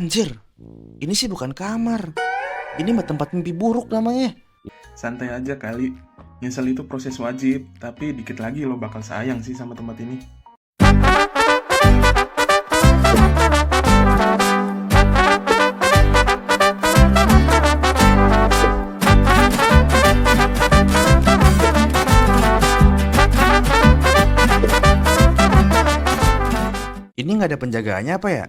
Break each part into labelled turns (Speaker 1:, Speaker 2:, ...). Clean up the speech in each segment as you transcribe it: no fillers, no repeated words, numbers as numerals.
Speaker 1: Anjir, ini sih bukan kamar. Ini mah tempat mimpi buruk namanya.
Speaker 2: Santai aja kali. Nyesel itu proses wajib, tapi dikit lagi lo bakal sayang sih sama tempat ini.
Speaker 1: Ini nggak ada penjagaannya apa ya?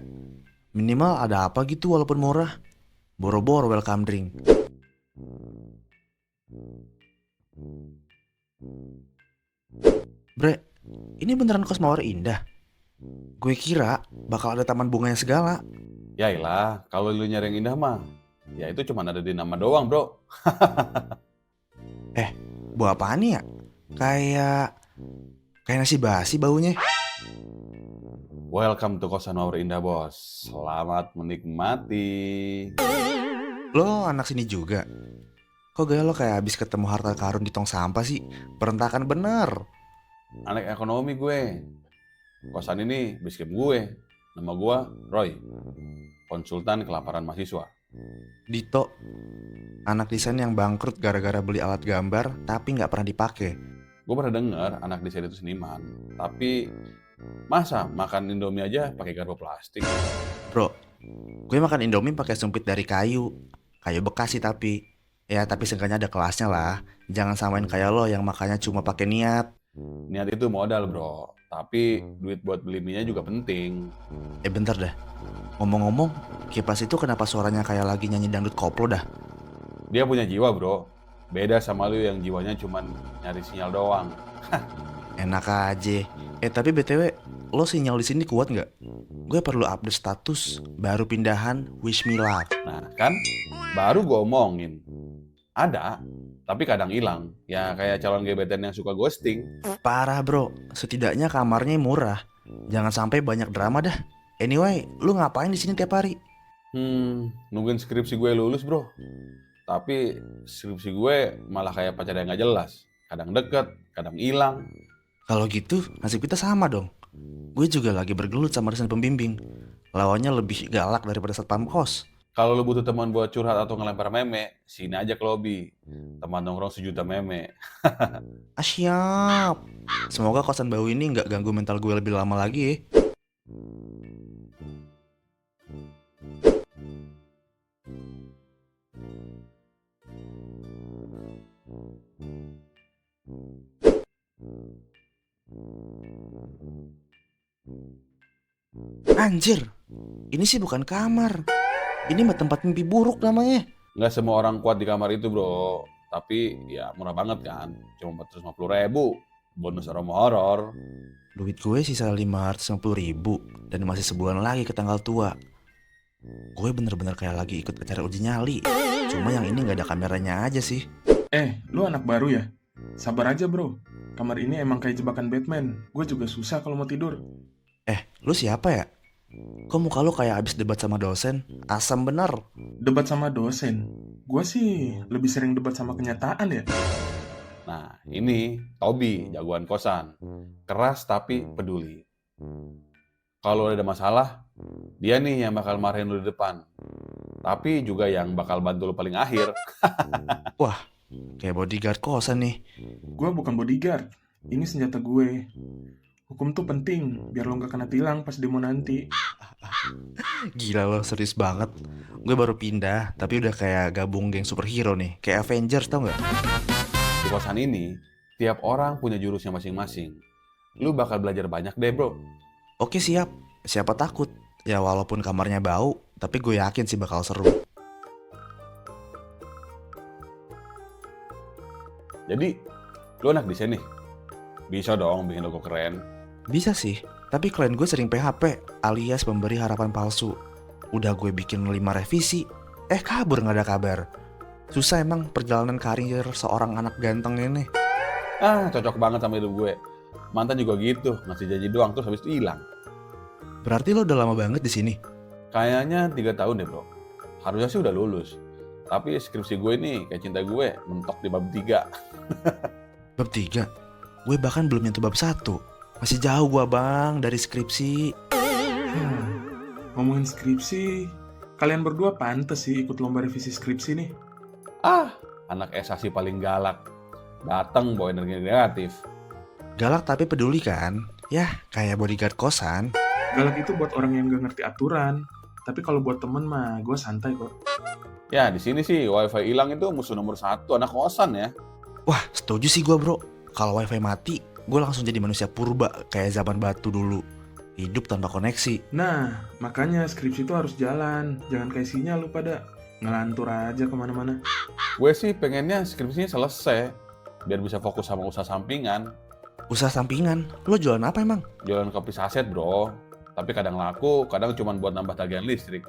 Speaker 1: Minimal ada apa gitu walaupun murah. Boro-boro welcome drink. Bre, ini beneran kos mawar indah. Gue kira bakal ada taman bunganya segala.
Speaker 3: Yailah, kalau lu nyari yang indah mah, ya itu cuma ada di nama doang, bro.
Speaker 1: Buah apaan nih ya? Kayak nasi basi baunya.
Speaker 3: Welcome to Kosan Mawar Indah, bos. Selamat menikmati.
Speaker 1: Lo anak sini juga. Kok gaya lo kayak habis ketemu harta karun di tong sampah sih? Berantakan bener.
Speaker 3: Anak ekonomi gue. Kosan ini base camp gue. Nama gue Roy, konsultan kelaparan mahasiswa.
Speaker 1: Dito, anak desain yang bangkrut gara-gara beli alat gambar tapi nggak pernah dipakai.
Speaker 3: Gue pernah dengar anak desain itu seniman, tapi masa makan Indomie aja pakai garpu plastik?
Speaker 1: Bro, gue makan Indomie pakai sumpit dari kayu bekas sih tapi. Ya tapi seenggaknya ada kelasnya lah. Jangan samain kayak lo yang makannya cuma pakai niat.
Speaker 3: Niat itu modal, bro. Tapi duit buat beli mie-nya juga penting.
Speaker 1: Bentar dah. Ngomong-ngomong, kipas itu kenapa suaranya kayak lagi nyanyi dangdut koplo dah?
Speaker 3: Dia punya jiwa, bro. Beda sama lu yang jiwanya cuman nyari sinyal doang.
Speaker 1: Enak aja. Tapi BTW, lo sinyal di sini kuat nggak? Gue perlu update status baru pindahan Wish Me Luck.
Speaker 3: Nah, kan? Baru gue omongin. Ada, tapi kadang hilang. Ya kayak calon gebetan yang suka ghosting.
Speaker 1: Parah bro, setidaknya kamarnya murah. Jangan sampai banyak drama dah. Anyway, lu ngapain di sini tiap hari?
Speaker 3: Nungguin skripsi gue lulus, bro. Tapi skripsi gue malah kayak pacar yang gak jelas. Kadang deket, kadang hilang.
Speaker 1: Kalau gitu, nasib kita sama dong. Gue juga lagi bergelut sama dosen pembimbing. Lawannya lebih galak daripada satpam kos.
Speaker 3: Kalau lu butuh teman buat curhat atau ngelempar meme, sini aja ke lobby. Teman nongkrong sejuta meme.
Speaker 1: Siap. Semoga kosan baru ini nggak ganggu mental gue lebih lama lagi ya. Anjir, ini sih bukan kamar. Ini mah tempat mimpi buruk namanya.
Speaker 3: Nggak semua orang kuat di kamar itu, bro. Tapi ya murah banget kan. Cuma 450.000. Bonus aroma horor.
Speaker 1: Duit gue sisa 550.000 dan masih sebulan lagi ke tanggal tua. Gue bener-bener kayak lagi ikut acara uji nyali. Cuma yang ini gak ada kameranya aja sih.
Speaker 2: Lu anak baru ya? Sabar aja bro. Kamar ini emang kayak jebakan Batman. Gue juga susah kalau mau tidur.
Speaker 1: Lu siapa ya? Kok muka lu kayak abis debat sama dosen? Asam bener.
Speaker 2: Debat sama dosen. Gue sih lebih sering debat sama kenyataan ya.
Speaker 3: Nah, ini Tobi, jagoan kosan. Keras tapi peduli. Kalau ada masalah, dia nih yang bakal marahin lu di depan. Tapi juga yang bakal bantu lu paling akhir.
Speaker 1: Wah, kayak bodyguard kosan nih.
Speaker 2: Gue bukan bodyguard. Ini senjata gue. Hukum tuh penting, biar lo gak kena tilang pas demo nanti.
Speaker 1: Gila lo, serius banget. Gue baru pindah, tapi udah kayak gabung geng superhero nih. Kayak Avengers, tau gak?
Speaker 3: Di kosan ini, tiap orang punya jurusnya masing-masing. Lu bakal belajar banyak deh, bro.
Speaker 1: Oke siap, siapa takut. Ya walaupun kamarnya bau, tapi gue yakin sih bakal seru.
Speaker 3: Jadi, lu anak desain nih? Bisa dong bikin logo keren.
Speaker 1: Bisa sih, tapi klien gue sering PHP alias pemberi harapan palsu. Udah gue bikin 5 revisi, kabur gak ada kabar. Susah emang perjalanan karir seorang anak ganteng ini.
Speaker 3: Cocok banget sama hidup gue. Mantan juga gitu, ngasih janji doang terus habis itu hilang.
Speaker 1: Berarti lo udah lama banget di sini?
Speaker 3: Kayaknya 3 tahun deh, bro. Harusnya sih udah lulus. Tapi skripsi gue nih, kayak cinta gue, mentok di bab 3.
Speaker 1: Bab 3? Gue bahkan belum nyentuh bab 1. Masih jauh gua bang dari skripsi.
Speaker 2: Ngomongin skripsi, Kalian berdua pantes sih ikut lomba revisi skripsi nih.
Speaker 3: Ah, anak esasi paling galak. Datang bawa energi negatif.
Speaker 1: Galak tapi peduli kan? Yah, kayak bodyguard kosan.
Speaker 2: Galak itu buat orang yang gak ngerti aturan. Tapi kalau buat temen mah gue santai kok.
Speaker 3: Ya, di sini sih wifi hilang itu musuh nomor 1 anak kosan ya.
Speaker 1: Wah, setuju sih gue bro. Kalau wifi mati, gue langsung jadi manusia purba kayak zaman batu dulu. Hidup tanpa koneksi.
Speaker 2: Nah, makanya skripsi itu harus jalan. Jangan kayak sinyal lu pada ngelantur aja kemana-mana.
Speaker 3: Gue sih pengennya skripsinya selesai. Biar bisa fokus sama usaha sampingan.
Speaker 1: Usaha sampingan, lo jualan apa emang?
Speaker 3: Jualan kopi saset bro. Tapi kadang laku, kadang cuma buat nambah tagihan listrik.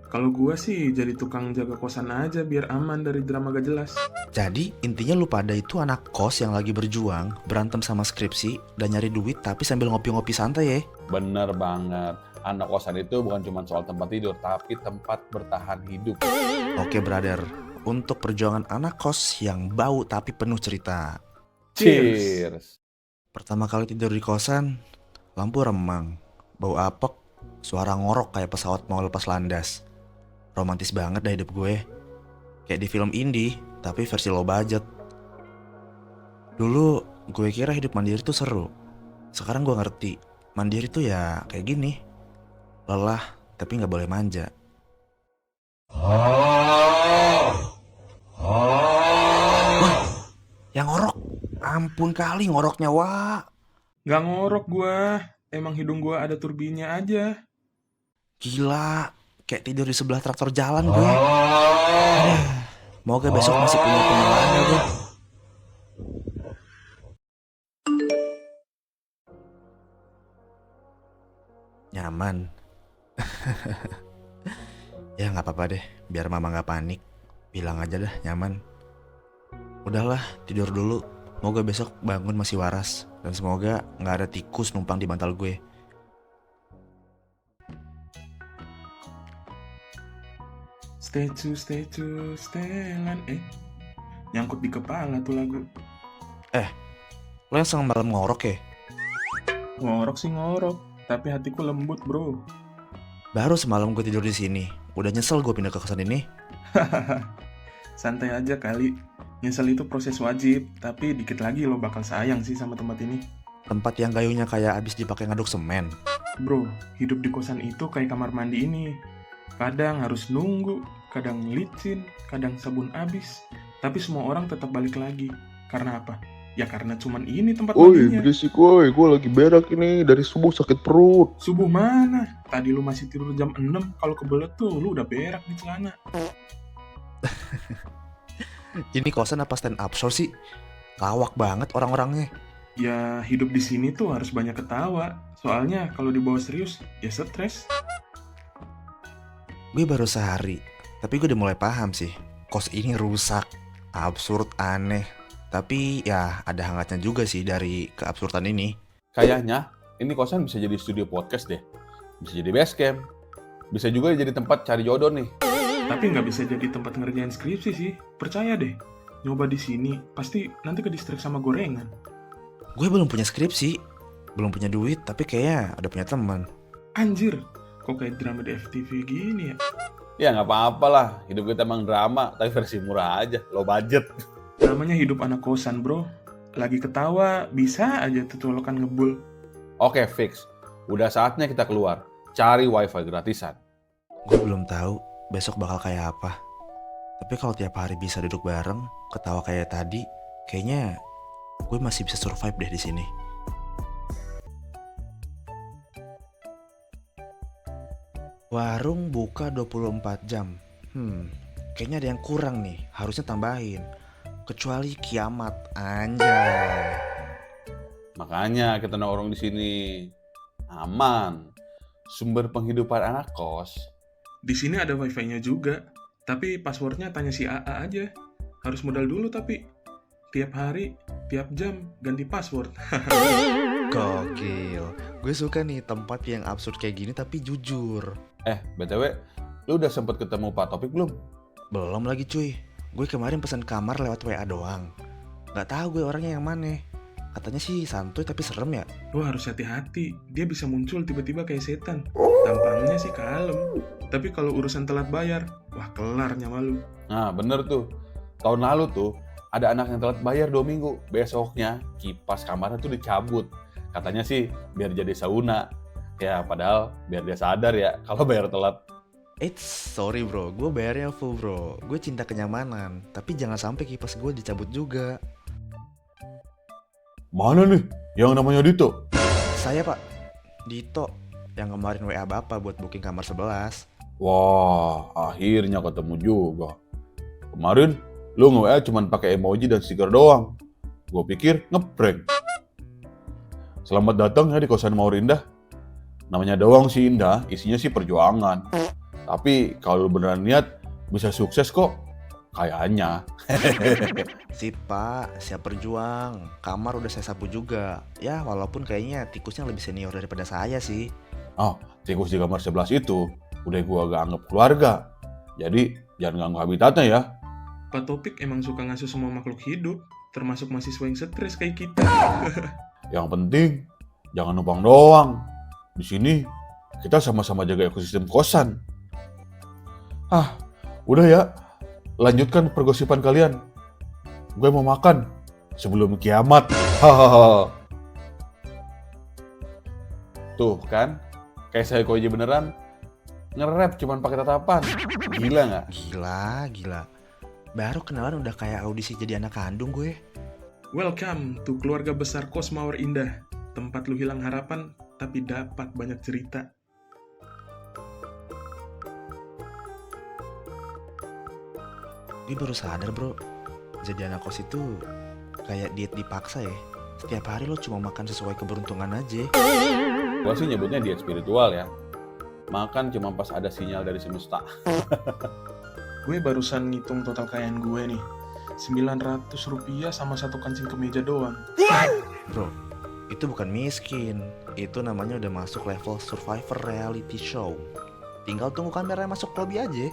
Speaker 2: Kalau gue sih jadi tukang jaga kosan aja biar aman dari drama gak jelas.
Speaker 1: Jadi intinya lu pada itu anak kos yang lagi berjuang, berantem sama skripsi, dan nyari duit tapi sambil ngopi-ngopi santai ya.
Speaker 3: Bener banget. Anak kosan itu bukan cuma soal tempat tidur, tapi tempat bertahan hidup.
Speaker 1: Oke brother, untuk perjuangan anak kos yang bau tapi penuh cerita.
Speaker 3: Cheers!
Speaker 1: Pertama kali tidur di kosan, lampu remang, bau apek, suara ngorok kayak pesawat mau lepas landas. Romantis banget dah hidup gue. Kayak di film indie, tapi versi low budget. Dulu gue kira hidup mandiri tuh seru. Sekarang gue ngerti, mandiri tuh ya kayak gini. Lelah, tapi gak boleh manja. Wah, yang ngorok. Ampun kali ngoroknya, wah.
Speaker 2: Gak ngorok gue, emang hidung gue ada turbinnya aja.
Speaker 1: Gila, kayak tidur di sebelah traktor jalan gue. Aduh, moga besok masih punya pengalaman gue. Nyaman. Ya nggak apa-apa deh, biar mama nggak panik. Bilang aja dah nyaman. Udahlah, tidur dulu. Moga besok bangun masih waras. Dan semoga nggak ada tikus numpang di bantal gue.
Speaker 2: Statue, setelan. Nyangkut di kepala tuh lagu.
Speaker 1: Lo yang semalam ngorok ya?
Speaker 2: Ngorok sih ngorok, tapi hatiku lembut bro.
Speaker 1: Baru semalam gue tidur di sini. Udah nyesel gue pindah ke kosan ini.
Speaker 2: Santai aja kali. Nyesel itu proses wajib, tapi dikit lagi lo bakal sayang sih sama tempat ini.
Speaker 1: Tempat yang kayunya kayak abis dipakai ngaduk semen.
Speaker 2: Bro, hidup di kosan itu kayak kamar mandi ini. Kadang harus nunggu, kadang licin, kadang sabun habis. Tapi semua orang tetap balik lagi. Karena apa? Ya karena cuman ini tempat
Speaker 4: Woi,
Speaker 2: mandinya.
Speaker 4: berisik woi, gue lagi berak ini, dari subuh sakit perut.
Speaker 2: Subuh mana? Tadi lu masih tidur jam 6, kalau kebelet tuh lu udah berak di celana.
Speaker 1: Ini kosan apa stand up show sih? Lawak banget orang-orangnya.
Speaker 2: Ya hidup di sini tuh harus banyak ketawa. Soalnya kalau dibawa serius, ya stres.
Speaker 1: Gue baru sehari, tapi gue udah mulai paham sih. Kos ini rusak, absurd, aneh. Tapi ya ada hangatnya juga sih dari keabsurdan ini.
Speaker 3: Kayaknya ini kosan bisa jadi studio podcast deh. Bisa jadi base camp. Bisa juga jadi tempat cari jodoh nih.
Speaker 2: Tapi nggak bisa jadi tempat ngerjain skripsi sih. Percaya deh. Nyoba di sini, pasti nanti ke distrik sama gorengan.
Speaker 1: Gue belum punya skripsi, belum punya duit, tapi kayaknya ada punya teman.
Speaker 2: Anjir, kok kayak drama di FTV gini ya?
Speaker 3: Ya nggak apa-apa lah. Hidup kita emang drama, tapi versi murah aja. Low budget.
Speaker 2: Namanya hidup anak kosan bro. Lagi ketawa, bisa aja tuh colokan ngebul.
Speaker 3: Oke, fix. Udah saatnya kita keluar. Cari wifi gratisan.
Speaker 1: Gue belum tahu besok bakal kayak apa. Tapi kalau tiap hari bisa duduk bareng, ketawa kayak tadi, kayaknya gue masih bisa survive deh di sini. Warung buka 24 jam. Kayaknya ada yang kurang nih, harusnya tambahin. Kecuali kiamat, anjay.
Speaker 3: Makanya kita nongkrong di sini. Aman. Sumber penghidupan anak kos.
Speaker 2: Di sini ada wifi-nya juga. Tapi passwordnya tanya si AA aja. Harus modal dulu tapi. Tiap hari, tiap jam, ganti password.
Speaker 1: Gokil. Gue suka nih tempat yang absurd kayak gini tapi jujur.
Speaker 3: BTW, lu udah sempet ketemu Pak Topik belum?
Speaker 1: Belum lagi cuy. Gue kemarin pesan kamar lewat WA doang. Gak tahu gue orangnya yang mana. Katanya sih santuy tapi serem ya.
Speaker 2: Lo harus hati-hati, dia bisa muncul tiba-tiba kayak setan. Tampangnya sih kalem, tapi kalau urusan telat bayar, wah kelar nyawa lu.
Speaker 3: Nah, bener tuh. Tahun lalu tuh, ada anak yang telat bayar 2 minggu. Besoknya, kipas kamarnya tuh dicabut. Katanya sih, biar jadi sauna. Ya, padahal biar dia sadar ya, kalau bayar telat.
Speaker 1: Sorry bro, gue bayarnya full bro. Gue cinta kenyamanan, tapi jangan sampai kipas gue dicabut juga.
Speaker 3: Mana nih yang namanya Dito?
Speaker 1: Saya pak, Dito, yang kemarin WA bapak buat booking kamar 11.
Speaker 3: Wah, akhirnya ketemu juga. Kemarin, lu nge-WA cuman pakai emoji dan stiker doang. Gue pikir ngeprank. Selamat datang ya di kosan Mawar Indah. Namanya doang sih indah, isinya sih perjuangan. Tapi kalau lu beneran niat, bisa sukses kok. Kayaknya.
Speaker 1: Sip pak, siap berjuang. Kamar udah saya sapu juga. Ya walaupun kayaknya tikusnya lebih senior daripada saya sih.
Speaker 3: Tikus di kamar 11 itu udah gua gak anggap keluarga. Jadi jangan ganggu habitatnya ya.
Speaker 2: Pak Topik emang suka ngasuh semua makhluk hidup, termasuk mahasiswa yang stres kayak kita.
Speaker 3: Yang penting jangan numpang doang. Di sini kita sama-sama jaga ekosistem kosan. Udah ya. Lanjutkan pergosipan kalian. Gue mau makan sebelum kiamat. Tuh kan, kayak saya Koji beneran nge-rap cuman pakai tatapan. Gila nggak?
Speaker 1: Gila. Baru kenalan udah kayak audisi jadi anak kandung gue.
Speaker 2: Welcome to keluarga besar Kos Mawar Indah. Tempat lu hilang harapan, tapi dapat banyak cerita.
Speaker 1: Gue baru sadar bro, jadi anak kos itu kayak diet dipaksa ya. Setiap hari lo cuma makan sesuai keberuntungan aja.
Speaker 3: Gue sih nyebutnya diet spiritual ya. Makan cuma pas ada sinyal dari semesta.
Speaker 2: Gue barusan ngitung total kekayaan gue nih. 900 rupiah sama satu kancing kemeja doang.
Speaker 1: Bro, itu bukan miskin. Itu namanya udah masuk level Survivor reality show. Tinggal tunggu kamera masuk lobby aja.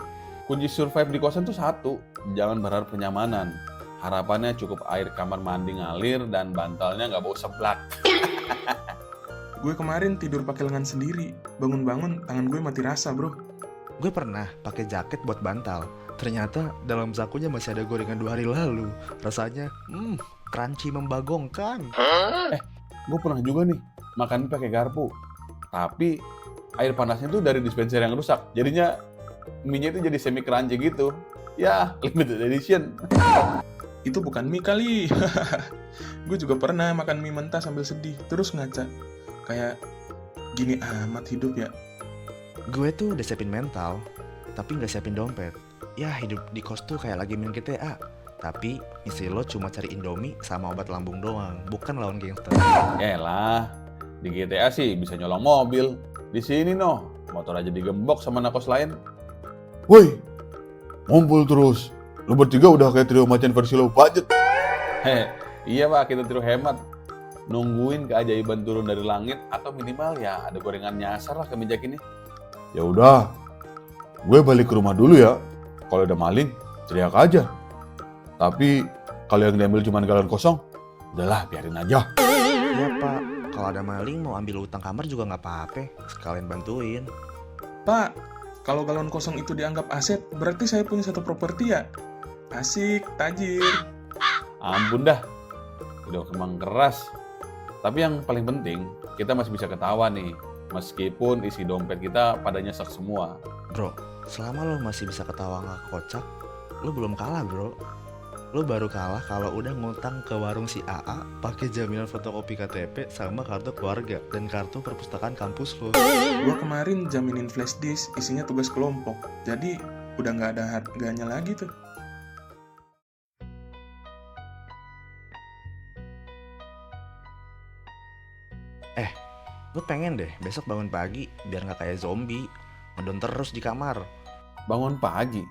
Speaker 3: Kunci survive di kosan tuh satu, jangan berharap kenyamanan. Harapannya cukup air kamar mandi ngalir dan bantalnya nggak bau seblak.
Speaker 2: Gue kemarin tidur pakai lengan sendiri. Bangun-bangun tangan gue mati rasa bro.
Speaker 1: Gue pernah pakai jaket buat bantal. Ternyata dalam sakunya masih ada gorengan 2 hari lalu. Rasanya, crunchy membagongkan.
Speaker 3: Gue pernah juga nih makan pakai garpu, tapi air panasnya tuh dari dispenser yang rusak. Jadinya mie-nya itu jadi semi crunchy gitu. Ya, limited edition.
Speaker 2: Itu bukan mie kali. Gue juga pernah makan mie mentah sambil sedih. Terus ngaca. Kayak gini amat hidup ya.
Speaker 1: Gue tuh udah siapin mental, tapi nggak siapin dompet. Ya hidup di kos tuh kayak lagi main GTA. Tapi misi lo cuma cari Indomie sama obat lambung doang, bukan lawan gangster.
Speaker 3: Yaelah, di GTA sih bisa nyolong mobil. Di sini motor aja digembok sama anak kos lain. Woi, ngumpul terus. Lu bertiga udah kayak trio macan versi low budget. Iya pak, kita trio hemat. Nungguin keajaiban turun dari langit atau minimal ya ada gorengan nyasar lah ke meja ini. Ya udah, gue balik ke rumah dulu ya. Kalau ada maling, teriak aja. Tapi kalau yang diambil cuma galon kosong, udahlah biarin aja.
Speaker 1: Iya pak, kalau ada maling mau ambil utang kamar juga nggak apa-apa, sekalian bantuin.
Speaker 2: Pak, kalau galon kosong itu dianggap aset, berarti saya punya satu properti ya? Asik, tajir.
Speaker 3: Ampun dah, udah kemang keras. Tapi yang paling penting, kita masih bisa ketawa nih. Meskipun isi dompet kita pada nyesek semua.
Speaker 1: Bro, selama lo masih bisa ketawa nggak kocak, lo belum kalah bro. Lo baru kalah kalau udah ngutang ke warung si AA pakai jaminan fotokopi KTP sama kartu keluarga dan kartu perpustakaan kampus lo.
Speaker 2: Gua kemarin jaminin flash disk isinya tugas kelompok, jadi udah nggak ada harganya lagi tuh.
Speaker 1: Gue pengen deh besok bangun pagi biar nggak kayak zombie, ngedon terus di kamar.
Speaker 3: Bangun pagi.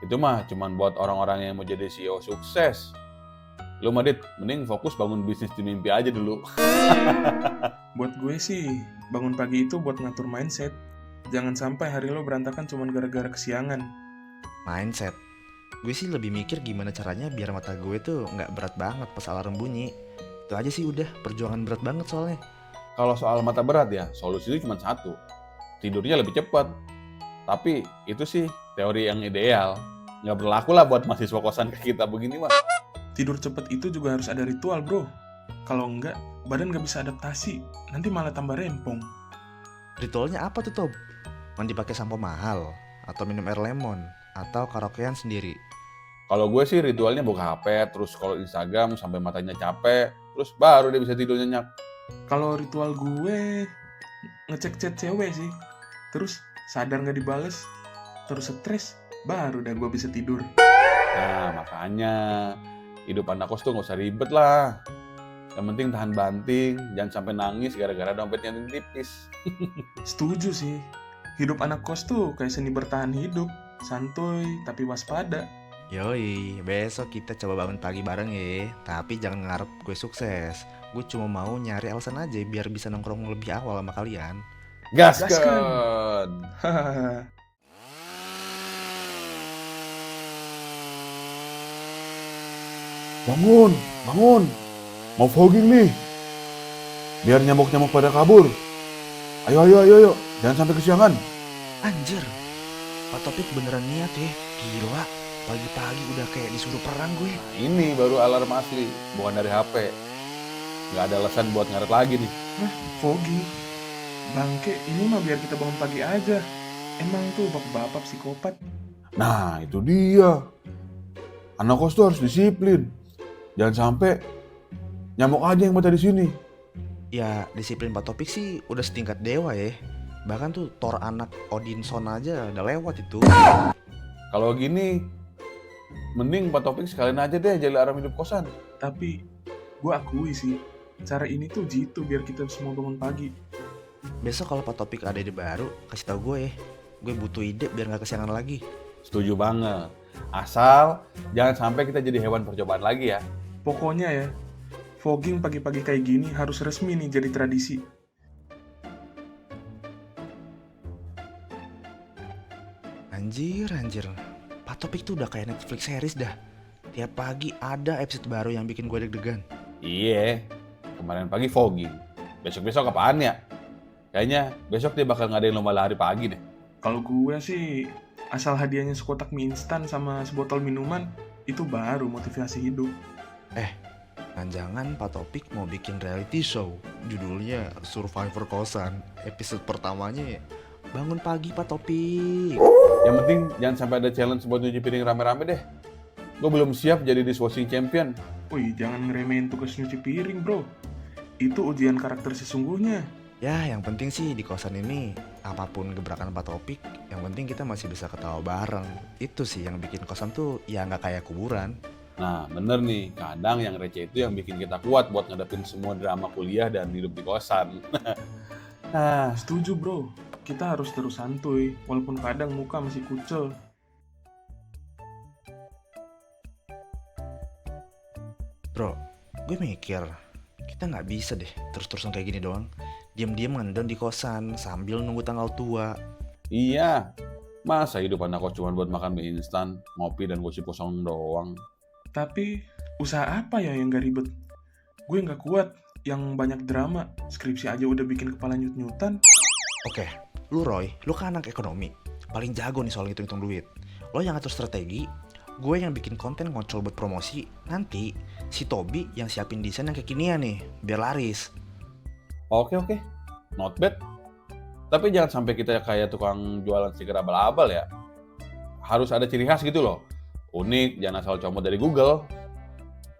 Speaker 3: Itu mah cuman buat orang-orang yang mau jadi CEO sukses. Lu Madit, mending fokus bangun bisnis di mimpi aja dulu.
Speaker 2: Buat gue sih, bangun pagi itu buat ngatur mindset. Jangan sampai hari lo berantakan cuma gara-gara kesiangan.
Speaker 1: Mindset. Gue sih lebih mikir gimana caranya biar mata gue tuh nggak berat banget pas alarm bunyi. Itu aja sih udah, perjuangan berat banget soalnya.
Speaker 3: Kalau soal mata berat ya, solusi itu cuma satu. Tidurnya lebih cepat. Tapi itu sih teori yang ideal. Nggak berlaku lah buat mahasiswa kosan kayak kita begini mah.
Speaker 2: Tidur cepet itu juga harus ada ritual, bro. Kalau enggak, badan nggak bisa adaptasi. Nanti malah tambah rempong.
Speaker 1: Ritualnya apa tuh, Tob? Mandi pakai sampo mahal? Atau minum air lemon? Atau karaokean sendiri?
Speaker 3: Kalau gue sih ritualnya buka HP, terus kalau Instagram sampai matanya capek, terus baru dia bisa tidur nyenyak.
Speaker 2: Kalau ritual gue ngecek chat cewek sih. Terus sadar nggak dibales, terus stres, baru dah gue bisa tidur.
Speaker 3: Nah, makanya hidup anak kos tuh nggak usah ribet lah. Yang penting tahan banting, jangan sampai nangis gara-gara dompetnya tipis.
Speaker 2: Setuju sih. Hidup anak kos tuh kayak seni bertahan hidup. Santuy tapi waspada.
Speaker 1: Yoi, besok kita coba bangun pagi bareng ya. Tapi jangan ngarep gue sukses. Gue cuma mau nyari alasan aja biar bisa nongkrong lebih awal sama kalian.
Speaker 3: Gaskan!
Speaker 2: Hahaha.
Speaker 3: Bangun, bangun. Mau fogging nih. Biar nyamuk-nyamuk pada kabur. Ayo, ayo, ayo, ayo. Jangan sampai kesiangan.
Speaker 1: Anjir, Pak Topik beneran niat ya. Gila, pagi-pagi udah kayak disuruh perang gue.
Speaker 3: Ini baru alarm asli, bukan dari HP. Nggak ada alasan buat ngaret lagi nih.
Speaker 2: Hah, fogging? Bangke, ini mah biar kita bangun pagi aja. Emang tuh bapak-bapak psikopat.
Speaker 3: Nah, itu dia. Anak kos tuh harus disiplin. Jangan sampai nyamuk aja yang mata di sini.
Speaker 1: Ya, disiplin Pak Topik sih udah setingkat dewa ya. Bahkan tuh Thor anak Odinson aja udah lewat itu.
Speaker 3: Kalau gini, mending Pak Topik sekalian aja deh jadi alarm hidup kosan.
Speaker 2: Tapi gue akui sih, cara ini tuh jitu biar kita semua bangun pagi.
Speaker 1: Besok kalau Pak Topik ada ide baru, kasih tahu gue ya. Gue butuh ide biar nggak kesiangan lagi.
Speaker 3: Setuju banget. Asal jangan sampai kita jadi hewan percobaan lagi ya.
Speaker 2: Pokoknya ya, fogging pagi-pagi kayak gini harus resmi nih jadi tradisi.
Speaker 1: Anjir. Pak Topik tuh udah kayak Netflix series dah. Tiap pagi ada episode baru yang bikin gue deg-degan.
Speaker 3: Iya, kemarin pagi fogging. Besok-besok apaan ya? Kayaknya besok dia bakal ngadain lomba lari pagi deh.
Speaker 2: Kalau gue sih, asal hadiahnya sekotak mie instan sama sebotol minuman, itu baru motivasi hidup.
Speaker 1: Jangan Pak Topik mau bikin reality show. Judulnya Survivor Kosan. Episode pertamanya bangun pagi Pak Topik.
Speaker 3: Yang penting jangan sampai ada challenge buat nyuci piring rame-rame deh. Gue belum siap jadi dishwashing champion.
Speaker 2: Wih, jangan ngeremehin tugas nyuci piring, bro. Itu ujian karakter sesungguhnya.
Speaker 1: Ya, yang penting sih di kosan ini apapun gebrakan Pak Topik, yang penting kita masih bisa ketawa bareng. Itu sih yang bikin kosan tuh ya nggak kayak kuburan.
Speaker 3: Nah, bener nih. Kadang yang receh itu yang bikin kita kuat buat ngadepin semua drama kuliah dan hidup di kosan. Nah,
Speaker 2: Setuju, bro. Kita harus terus santuy, walaupun kadang muka masih kucel.
Speaker 1: Bro, gue mikir kita nggak bisa deh terus-terusan kayak gini doang. Diam-diam ngedon di kosan sambil nunggu tanggal tua.
Speaker 3: iya. Masa hidup anak kos cuma buat makan mie instan, ngopi, dan gosip kosong doang?
Speaker 2: Tapi, usaha apa ya yang gak ribet? Gue gak kuat yang banyak drama, skripsi aja udah bikin kepala nyut-nyutan.
Speaker 1: Oke, lu Roy, lu kan anak ekonomi, paling jago nih soal hitung-hitung duit. Lo yang atur strategi, gue yang bikin konten ngocol buat promosi. Nanti si Tobi yang siapin desain yang kekinian nih, biar laris.
Speaker 3: Oke, not bad. Tapi jangan sampai kita kayak tukang jualan stiker abal-abal ya. Harus ada ciri khas gitu loh. Unik, jangan asal comot dari Google.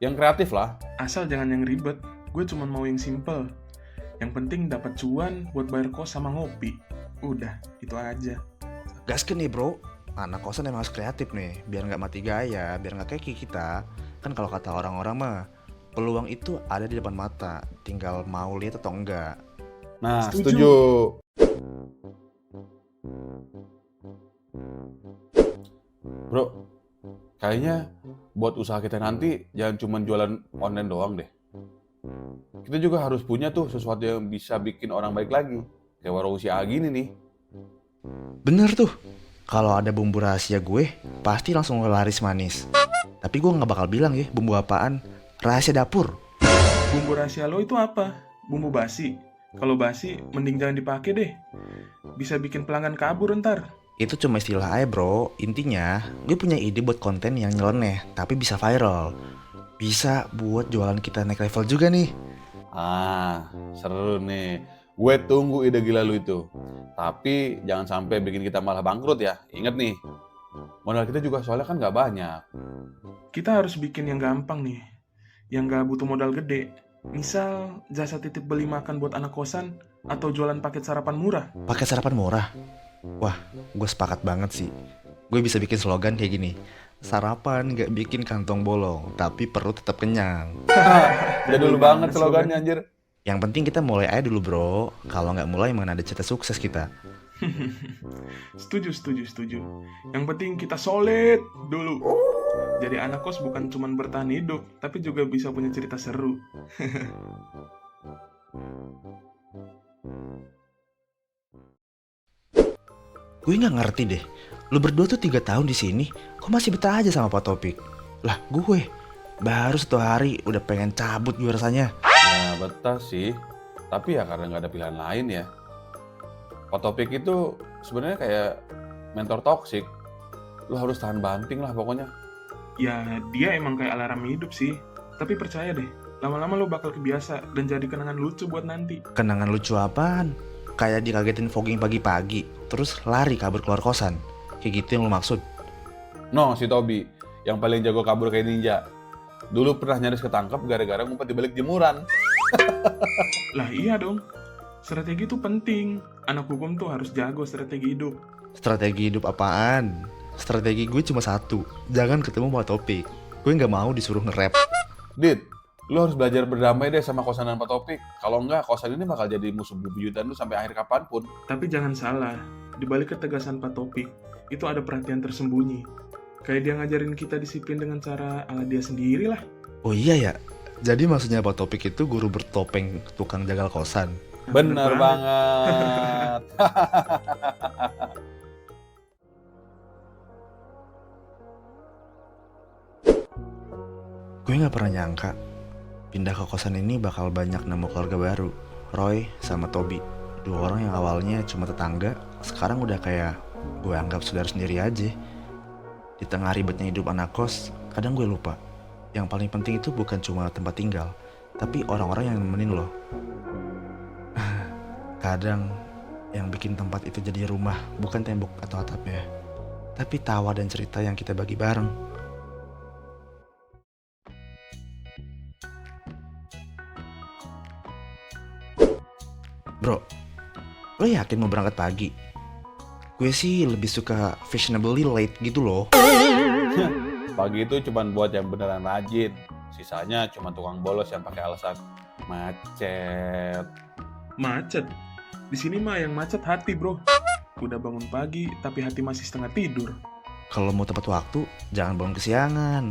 Speaker 3: Yang kreatif lah.
Speaker 2: Asal jangan yang ribet, gue cuma mau yang simple. Yang penting dapat cuan buat bayar kos sama ngopi. Udah, itu aja.
Speaker 1: Gasken nih bro, anak kosan emang harus kreatif nih, biar nggak mati gaya, biar nggak kayak kita. Kan kalau kata orang-orang mah, peluang itu ada di depan mata, tinggal mau lihat atau enggak.
Speaker 3: Nah,
Speaker 2: Setuju.
Speaker 3: setuju. Bro, kayaknya buat usaha kita nanti jangan cuma jualan online doang deh. Kita juga harus punya tuh sesuatu yang bisa bikin orang baik lagi. Kayak warung si Agi ini nih.
Speaker 1: Bener tuh, Kalau ada bumbu rahasia gue, pasti langsung laris manis. Tapi gue nggak bakal bilang ya bumbu apaan. Rahasia dapur.
Speaker 2: Bumbu rahasia lo itu apa? Bumbu basi? Kalau basi, mending jangan dipakai deh. Bisa bikin pelanggan kabur ntar.
Speaker 1: Itu cuma istilah aja bro. Intinya, gue punya ide buat konten yang nyeleneh, tapi bisa viral. Bisa buat jualan kita naik level juga nih.
Speaker 3: Ah, seru nih. Gue tunggu ide gila lu itu. Tapi jangan sampai bikin kita malah bangkrut ya. Ingat nih, modal kita juga soalnya kan nggak banyak.
Speaker 2: Kita harus bikin yang gampang nih. Yang gak butuh modal gede. Misal, jasa titip beli makan buat anak kosan atau jualan paket sarapan murah.
Speaker 1: Pakai sarapan murah. Wah, gue sepakat banget sih. Gue bisa bikin slogan kayak gini. Sarapan gak bikin kantong bolong, tapi perut tetap kenyang.
Speaker 3: Jadul banget slogannya anjir.
Speaker 1: Yang penting kita mulai aja dulu bro. Kalau nggak mulai mana ada cerita sukses kita.
Speaker 2: Setuju. Yang penting kita solid dulu. Jadi anak kos bukan cuma bertahan hidup, tapi juga bisa punya cerita seru.
Speaker 1: Gue nggak ngerti deh. Lu berdua tuh 3 tahun di sini, kok masih betah aja sama Pak Topik? Lah gue baru 1 hari udah pengen cabut gue rasanya.
Speaker 3: Ya betah sih. Tapi ya karena nggak ada pilihan lain ya. Pak Topik itu sebenarnya kayak mentor toksik. Lu harus tahan banting lah pokoknya.
Speaker 2: Ya, dia emang kayak alarm hidup sih. Tapi percaya deh, lama-lama lo bakal kebiasa dan jadi kenangan lucu buat nanti.
Speaker 1: Kenangan lucu apaan? Kayak dikagetin fogging pagi-pagi, terus lari kabur keluar kosan. Kayak gitu yang lu maksud?
Speaker 3: No, si Tobi yang paling jago kabur kayak ninja. Dulu pernah nyaris ketangkep gara-gara ngumpet di balik jemuran.
Speaker 2: Lah iya dong, strategi itu penting. Anak hukum tuh harus jago strategi hidup.
Speaker 1: Strategi hidup apaan? Strategi gue cuma satu, jangan ketemu Pak Topik. Gue nggak mau disuruh nge-rap.
Speaker 3: Dit, lu harus belajar berdamai deh sama kosan dan Pak Topik. Kalau enggak, kosan ini bakal jadi musuh bebuyutan lu sampai akhir kapanpun.
Speaker 2: Tapi jangan salah, di balik ketegasan Pak Topik, itu ada perhatian tersembunyi. Kayak dia ngajarin kita disiplin dengan cara ala dia sendiri lah.
Speaker 1: Oh iya ya, jadi maksudnya Pak Topik itu guru bertopeng tukang jagal kosan.
Speaker 3: Bener banget.
Speaker 1: Gue nggak pernah nyangka pindah ke kosan ini bakal banyak nemu keluarga baru. Roy sama Tobi, 2 orang yang awalnya cuma tetangga, sekarang udah kayak gue anggap saudara sendiri aja. Di tengah ribetnya hidup anak kos, kadang gue lupa. Yang paling penting itu bukan cuma tempat tinggal, tapi orang-orang yang nemenin lo. Kadang yang bikin tempat itu jadi rumah bukan tembok atau atapnya, tapi tawa dan cerita yang kita bagi bareng. Bro, lo yakin mau berangkat pagi? Gue sih lebih suka fashionably late gitu loh.
Speaker 3: Pagi itu cuma buat yang beneran rajin. Sisanya cuma tukang bolos yang pakai alasan macet.
Speaker 2: Macet? Di sini mah yang macet hati bro. Udah bangun pagi, tapi hati masih setengah tidur.
Speaker 1: Kalau mau tepat waktu, jangan bangun kesiangan.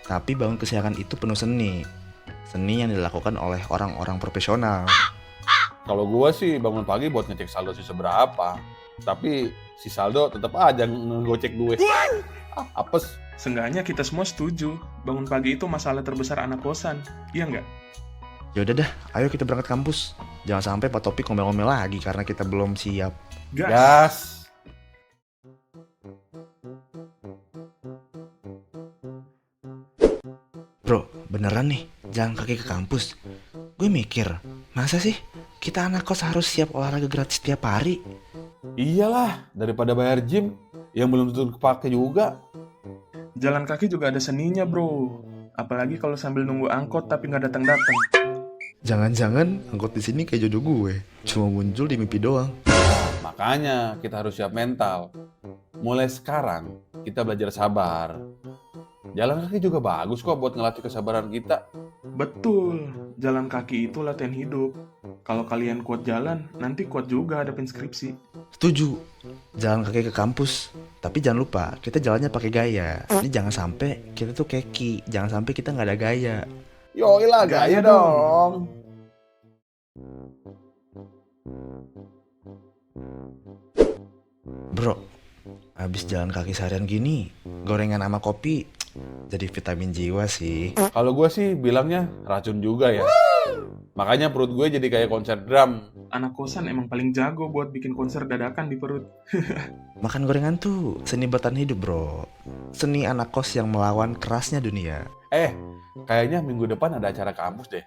Speaker 1: Tapi bangun kesiangan itu penuh seni. Seni yang dilakukan oleh orang-orang profesional.
Speaker 3: Kalau gua sih bangun pagi buat ngecek saldo sisa berapa. Tapi si saldo tetap aja ngegocek gue. Apes.
Speaker 2: Seenggaknya kita semua setuju, bangun pagi itu masalah terbesar anak kosan, iya nggak?
Speaker 1: Ya udah dah, ayo kita berangkat kampus. Jangan sampai Pak Topik ngomel-ngomel lagi karena kita belum siap.
Speaker 3: Gas.
Speaker 1: Bro, beneran nih, jalan kaki ke kampus. Gue mikir, masa sih kita anak kos harus siap olahraga gratis tiap hari?
Speaker 3: Iyalah, daripada bayar gym yang belum tentu kepake juga.
Speaker 2: Jalan kaki juga ada seninya bro. Apalagi kalau sambil nunggu angkot tapi nggak datang-datang.
Speaker 1: Jangan-jangan angkot di sini kayak jodoh gue, cuma muncul di mimpi doang.
Speaker 3: Makanya kita harus siap mental. Mulai sekarang kita belajar sabar. Jalan kaki juga bagus kok buat ngelatih kesabaran kita.
Speaker 2: Betul, jalan kaki itu latihan hidup. Kalau kalian kuat jalan, nanti kuat juga hadapin skripsi.
Speaker 1: Setuju, jalan kaki ke kampus. Tapi jangan lupa, kita jalannya pakai gaya. Ini jangan sampai kita tuh keki, jangan sampai kita nggak ada gaya.
Speaker 3: Yoilah gaya dong.
Speaker 1: Bro, Habis jalan kaki seharian gini, gorengan sama kopi jadi vitamin jiwa sih.
Speaker 3: Kalau gue sih bilangnya racun juga ya. Makanya perut gue jadi kayak konser drum.
Speaker 2: Anak kosan emang paling jago buat bikin konser dadakan di perut.
Speaker 1: Makan gorengan tuh seni bertahan hidup bro. Seni anak kos yang melawan kerasnya dunia.
Speaker 3: Kayaknya minggu depan ada acara kampus deh.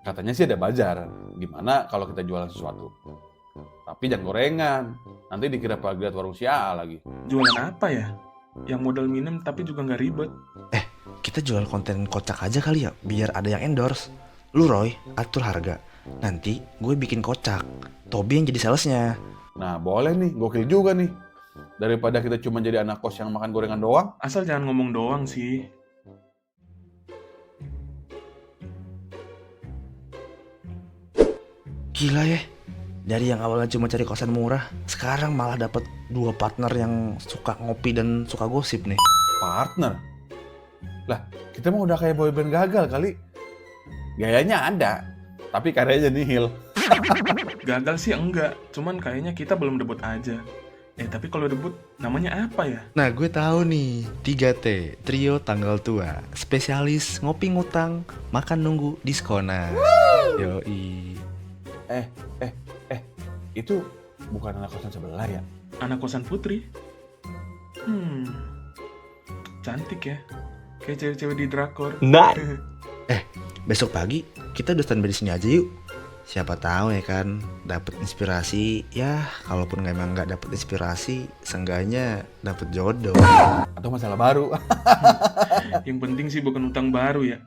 Speaker 3: Katanya sih ada bazar. Gimana kalau kita jualan sesuatu? Tapi jangan gorengan. Nanti dikira plagiat warung Sia lagi.
Speaker 2: Jualan apa ya? Yang modal minim tapi juga nggak ribet.
Speaker 1: Kita jual konten kocak aja kali ya, biar ada yang endorse. Lu Roy, atur harga. Nanti gue bikin kocak. Tobi yang jadi salesnya.
Speaker 3: Nah boleh nih, gokil juga nih. Daripada kita cuma jadi anak kos yang makan gorengan doang.
Speaker 2: Asal jangan ngomong doang sih.
Speaker 1: Gila ya. Dari yang awalnya cuma cari kosan murah, sekarang malah dapat 2 partner yang suka ngopi dan suka gosip nih.
Speaker 3: Partner? Lah, kita mah udah kayak boyband gagal kali. Gayanya ada, tapi karyanya nihil.
Speaker 2: Gagal sih enggak, cuman kayaknya kita belum debut aja. Tapi kalau debut, namanya apa ya?
Speaker 1: Nah gue tahu nih, 3T, trio tanggal tua, spesialis ngopi ngutang, makan nunggu diskonan. Yoi.
Speaker 3: Itu bukan anak kosan sebelah ya?
Speaker 2: Anak kosan putri. Cantik ya. Kayak cewek-cewek di drakor.
Speaker 1: Besok pagi kita udah standby di sini aja yuk. Siapa tahu ya kan, dapat inspirasi. Ya, kalaupun emang nggak dapat inspirasi, seenggaknya dapat jodoh.
Speaker 3: Atau masalah baru?
Speaker 2: Yang penting sih bukan utang baru ya.